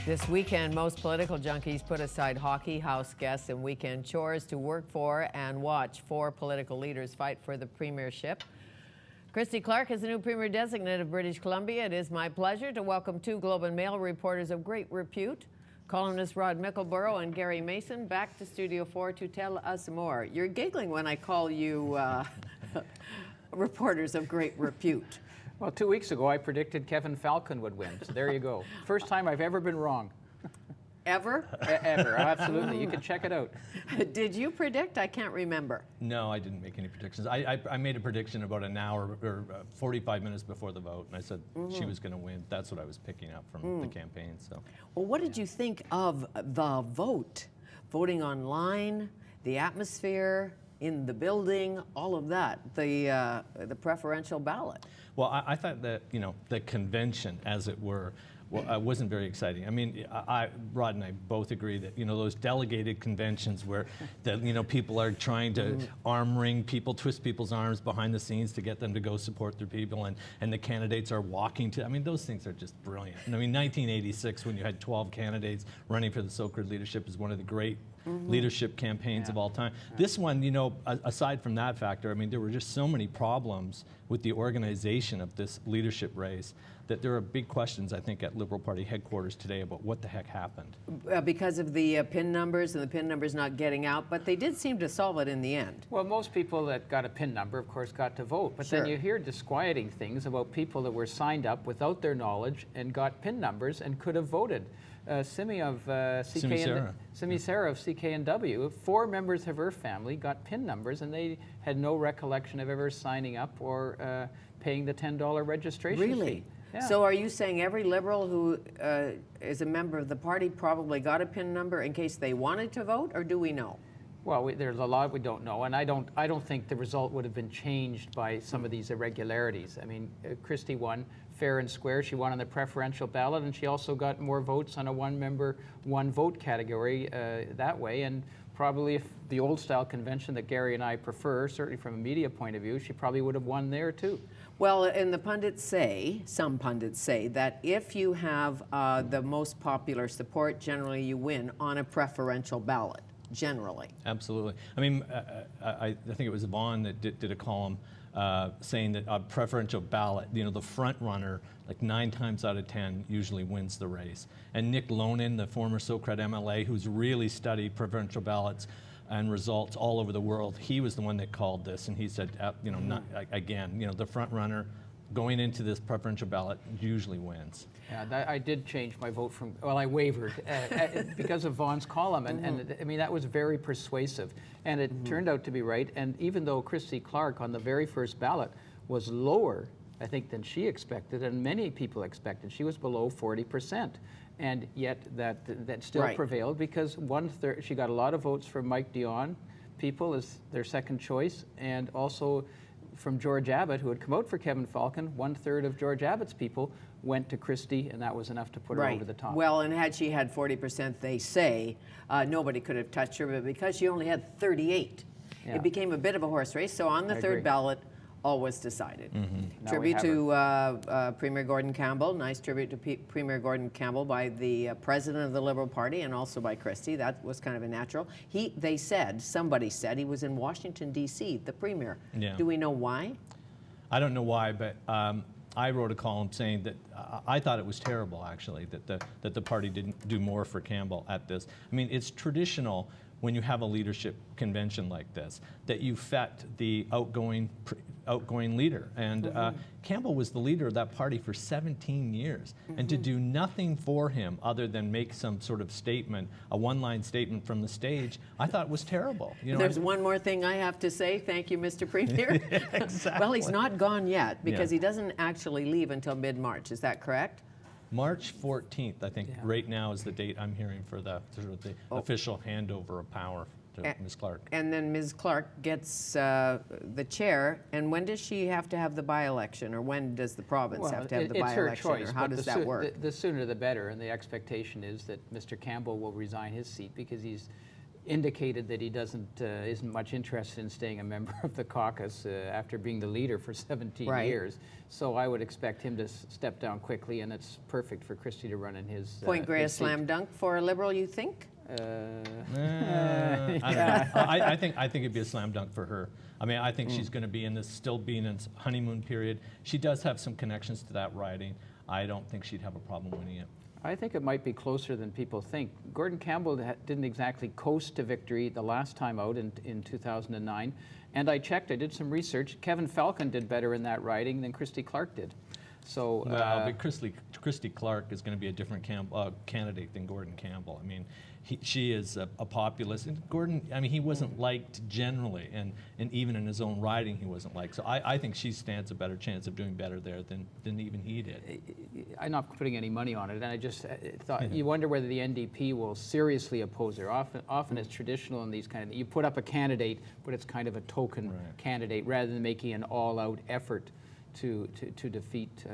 This weekend, most political junkies put aside hockey, house guests, and weekend chores to work for and watch four political leaders fight for the premiership. Christy Clark is the new Premier Designate of British Columbia. It is my pleasure to welcome two Globe and Mail reporters of great repute, columnist Rod Mickleburgh and Gary Mason, back to Studio 4 to tell us more. You're giggling when I call you reporters of great repute. Well, 2 weeks ago, I predicted Kevin Falcon would win. So there you go. First time I've ever been wrong. Ever? Ever, absolutely. You can check it out. Did you predict? I can't remember. No, I didn't make any predictions. I made a prediction about an hour or 45 minutes before the vote, and I said she was going to win. That's what I was picking up from the campaign. So. Well, what did you think of the vote? Voting online, the atmosphere, in the building, all of that, the preferential ballot. Well, I thought that, the convention, as it were, wasn't very exciting. I mean, Rod and I both agree that, those delegated conventions where, people are trying to arm ring people, twist people's arms behind the scenes to get them to go support their people, and the candidates are walking to, those things are just brilliant. 1986, when you had 12 candidates running for the so-called leadership, is one of the great leadership campaigns of all time. This one, aside from that factor, there were just so many problems with the organization of this leadership race that there are big questions, I think, at Liberal Party headquarters today about what the heck happened. Because of the PIN numbers and the PIN numbers not getting out, but they did seem to solve it in the end. Well, most people that got a PIN number, of course, got to vote. But then you hear disquieting things about people that were signed up without their knowledge and got PIN numbers and could have voted. Simi Sarah of CK&W, 4 members of her family got PIN numbers, and they had no recollection of ever signing up or paying the $10 registration fee. Really? Yeah. So are you saying every Liberal who is a member of the party probably got a PIN number in case they wanted to vote, or do we know? Well, there's a lot we don't know, and I don't think the result would have been changed by some of these irregularities. Christy won fair and square. She won on the preferential ballot, and she also got more votes on a one-member, one-vote category that way. And probably if the old-style convention that Gary and I prefer, certainly from a media point of view, she probably would have won there too. Well, and the pundits say, some pundits say, that if you have the most popular support, generally you win on a preferential ballot. Generally. Absolutely. I think it was Vaughn that did a column saying that a preferential ballot, the front runner, like 9 times out of 10 usually wins the race. And Nick Lonin, the former Socrat MLA, who's really studied preferential ballots and results all over the world, he was the one that called this, and he said, the front runner going into this preferential ballot usually wins. Yeah, I did change my vote I wavered because of Vaughn's column, and that was very persuasive, and it turned out to be right. And even though Christy Clark on the very first ballot was lower, I think, than she expected, and many people expected, she was below 40%. And yet that still prevailed because 1/3, she got a lot of votes from Mike Dion people as their second choice, and also from George Abbott, who had come out for Kevin Falcon. 1/3 of George Abbott's people went to Christy, and that was enough to put her over the top. Well, and had she had 40%, they say, nobody could have touched her, but because she only had 38, it became a bit of a horse race. So on the third ballot, all was decided. Tribute to Premier Gordon Campbell. Nice tribute to Premier Gordon Campbell by the president of the Liberal Party and also by Christy. That was kind of a natural. Somebody said he was in Washington, D.C., the premier. Yeah. Do we know why? I don't know why, but I wrote a column saying that I thought it was terrible, actually, that the party didn't do more for Campbell at this. It's traditional when you have a leadership convention like this that you fet the outgoing leader. And Campbell was the leader of that party for 17 years. And to do nothing for him other than make some sort of statement, a one-line statement from the stage, I thought was terrible. There's one more thing I have to say. Thank you, Mr. Premier. Exactly. Well, he's not gone yet because he doesn't actually leave until mid-March. Is that correct? March 14th, I think, right now is the date I'm hearing for the official handover of power to Ms. Clark. And then Ms. Clark gets the chair. And when does she have to have the by-election, or when does the province have to have the by-election? It's her choice, or how does that work? The sooner the better, and the expectation is that Mr. Campbell will resign his seat because he's indicated that he isn't much interested in staying a member of the caucus after being the leader for 17 years. So I would expect him to step down quickly, and it's perfect for Christy to run in his Point Grey, a his seat. slam dunk for a Liberal, you think? I don't know. I think it'd be a slam dunk for her. I mean, I think she's going to be still being in its honeymoon period. She does have some connections to that riding. I don't think she'd have a problem winning it. I think it might be closer than people think. Gordon Campbell didn't exactly coast to victory the last time out in 2009. And I checked, I did some research. Kevin Falcon did better in that riding than Christy Clark did. So, but Christy Clark is going to be a different candidate than Gordon Campbell. I mean, she is a populist. And Gordon, I mean, he wasn't liked generally, and even in his own riding, he wasn't liked. So I think she stands a better chance of doing better there than even he did. I'm not putting any money on it, and I just thought, you wonder whether the NDP will seriously oppose her. Often it's traditional in these kind of, you put up a candidate, but it's kind of a token candidate rather than making an all-out effort to defeat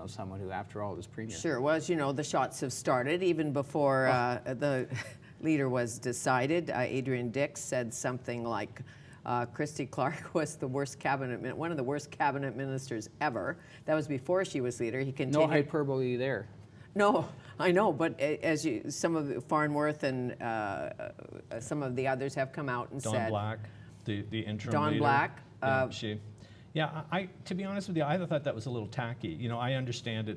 someone who, after all, is premier. Sure. Well, as you know, the shots have started even before the leader was decided. Adrian Dix said something like Christy Clark was one of the worst cabinet ministers ever. That was before she was leader. He continued. No hyperbole there. No, I know, but as some of Farnworth and some of the others have come out and said. Don Black, the interim Don leader. Black. Yeah, to be honest with you, I thought that was a little tacky. You know, I understand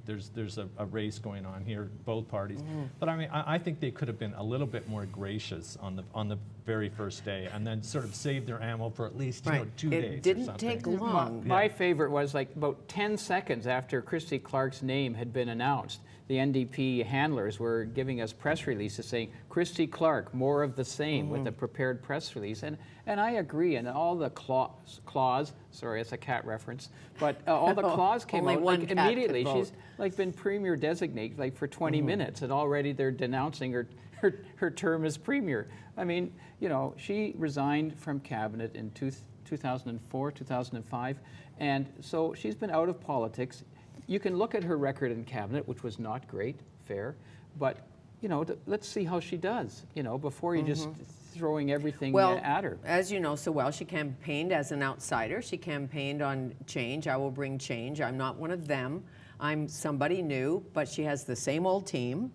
there's a race going on here, both parties, but I mean, I think they could have been a little bit more gracious on the very first day, and then sort of save their ammo for at least 2 days. It didn't take long. My favorite was like about 10 seconds after Christy Clark's name had been announced. The NDP handlers were giving us press releases saying, Christy Clark, more of the same, with a prepared press release. And I agree, and all the clause, sorry, it's a cat reference, but all the clause came out like immediately. She's like been premier designate like for 20 minutes, and already they're denouncing her term as premier. I mean, you know, she resigned from cabinet in 2004, 2005, and so she's been out of politics. You can look at her record in cabinet, which was not great, fair, but, you know, let's see how she does, you know, before you just throwing everything at her. As you know so well, she campaigned as an outsider. She campaigned on change. I will bring change. I'm not one of them. I'm somebody new, but she has the same old team.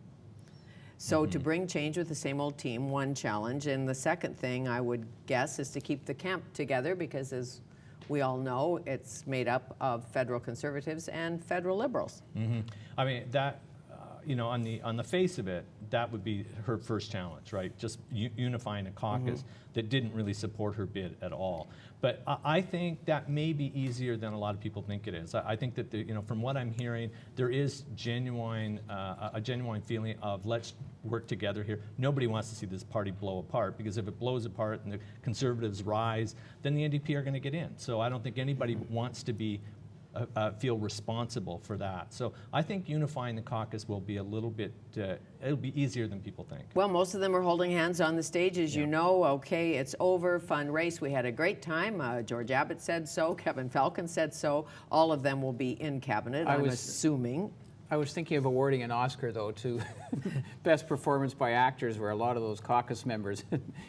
So to bring change with the same old team, one challenge. And the second thing I would guess is to keep the camp together, because as we all know, it's made up of federal conservatives and federal liberals. I mean, that, you know, on the face of it, that would be her first challenge, right? Just unifying a caucus that didn't really support her bid at all. But I think that may be easier than a lot of people think it is. I think that, you know, from what I'm hearing, there is a genuine feeling of let's work together here. Nobody wants to see this party blow apart, because if it blows apart and the Conservatives rise, then the NDP are going to get in. So I don't think anybody wants to be feel responsible for that. So I think unifying the caucus will be a little bit, it'll be easier than people think. Well, most of them are holding hands on the stage, as you know. Okay, it's over, fun race. We had a great time. George Abbott said so. Kevin Falcon said so. All of them will be in cabinet, I'm assuming. I was thinking of awarding an Oscar, though, to best performance by actors, where a lot of those caucus members,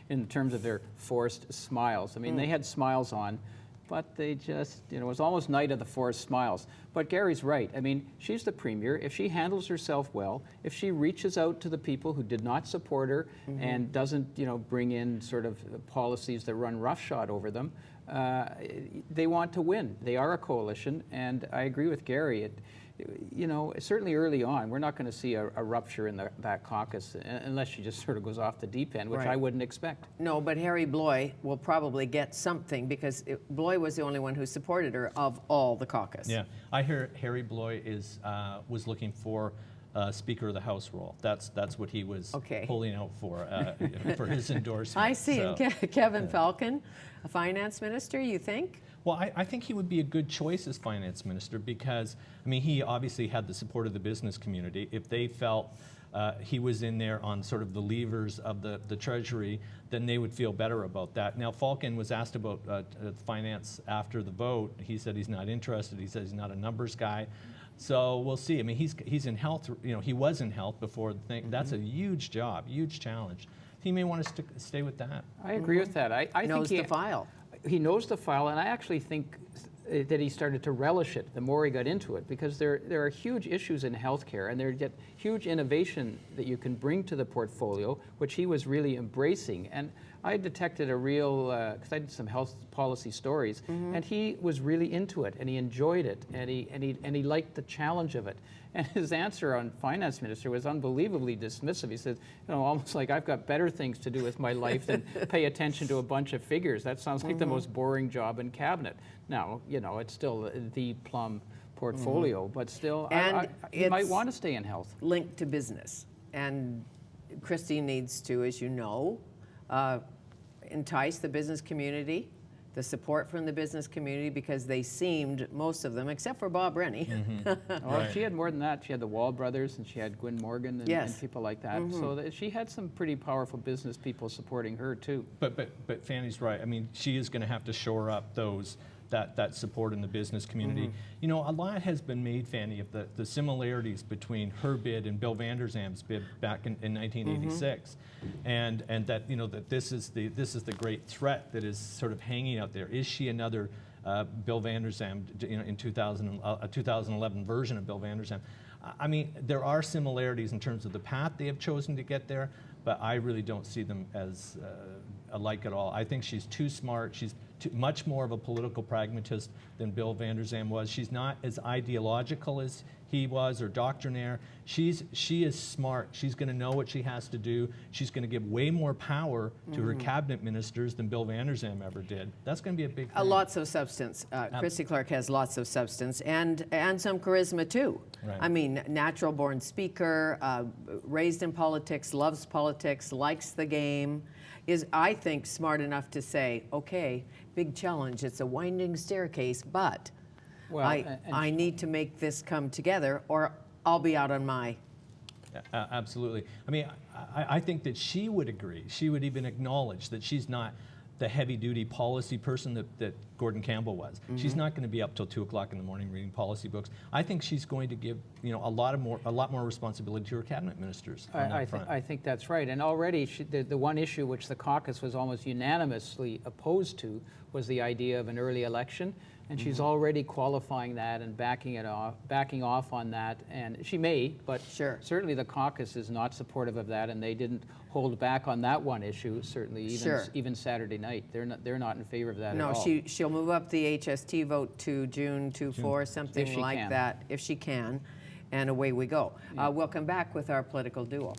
in terms of their forced smiles. I mean, they had smiles on, but they just, you know, it was almost night of the forced smiles. But Gary's right. I mean, she's the premier. If she handles herself well, if she reaches out to the people who did not support her and doesn't, you know, bring in sort of policies that run roughshod over them, they want to win. They are a coalition, and I agree with Gary. You know, certainly early on, we're not going to see a rupture in that caucus unless she just sort of goes off the deep end, which I wouldn't expect. No, but Harry Bloy will probably get something, because Bloy was the only one who supported her of all the caucus. Yeah, I hear Harry Bloy was looking for Speaker of the House role. That's what he was pulling out for his endorsement. I see. So, Kevin Falcon, a finance minister, you think? Well, I think he would be a good choice as finance minister, because, I mean, he obviously had the support of the business community. If they felt he was in there on sort of the levers of the Treasury, then they would feel better about that. Now, Falcon was asked about finance after the vote. He said he's not interested. He says he's not a numbers guy. So we'll see. I mean, he's in health. You know, he was in health before the thing. That's a huge job, huge challenge. he may want to stay with that. I agree with that. I Knows think the file. He knows the file, and I actually think that he started to relish it the more he got into it, because there are huge issues in healthcare, and there are huge innovation that you can bring to the portfolio, which he was really embracing. And I detected a real, because I did some health policy stories, and he was really into it, and he enjoyed it, and he liked the challenge of it. And his answer on finance minister was unbelievably dismissive. He said, almost like, I've got better things to do with my life than pay attention to a bunch of figures. That sounds like the most boring job in cabinet. Now, it's still the plum portfolio, but still, he might want to stay in health. Linked to business. And Christy needs to, as you know, entice the business community, the support from the business community, because they seemed, most of them, except for Bob Rennie. Well, she had more than that. She had the Wall brothers, and she had Gwyn Morgan and people like that. So she had some pretty powerful business people supporting her too. But Fanny's right. I mean, she is going to have to shore up that support in the business community. A lot has been made, Fanny, of the similarities between her bid and Bill Vander Zam's bid back in 1986, and that that this is the great threat that is sort of hanging out there. Is she another Bill Vander Zam in 2011 version of Bill Vander Zam? I mean, there are similarities in terms of the path they have chosen to get there, but I really don't see them as alike at all. I think she's too smart. She's much more of a political pragmatist than Bill Vander Zam was. She's not as ideological as he was, or doctrinaire. She is smart. She's going to know what she has to do. She's going to give way more power to her cabinet ministers than Bill Vander Zam ever did. That's going to be a big thing. Lots of substance. Christy Clark has lots of substance and some charisma too. Right. I mean, natural born speaker, raised in politics, loves politics, likes the game, is, I think, smart enough to say, okay, big challenge, it's a winding staircase, but I need to make this come together or I'll be out on my... Absolutely. I mean, I think that she would agree. She would even acknowledge that she's not the heavy-duty policy person that Gordon Campbell was. She's not going to be up till 2 o'clock in the morning reading policy books. I think she's going to give a lot more responsibility to her cabinet ministers on that front. I think that's right. And already the one issue which the caucus was almost unanimously opposed to was the idea of an early election. And she's already qualifying that and backing off on that. And she may, but certainly the caucus is not supportive of that, and they didn't hold back on that one issue. Certainly, even Saturday night, they're not in favor of that at all. No, she'll move up the HST vote to June 4, something like that, if she can, and away we go. We'll come back with our political duo.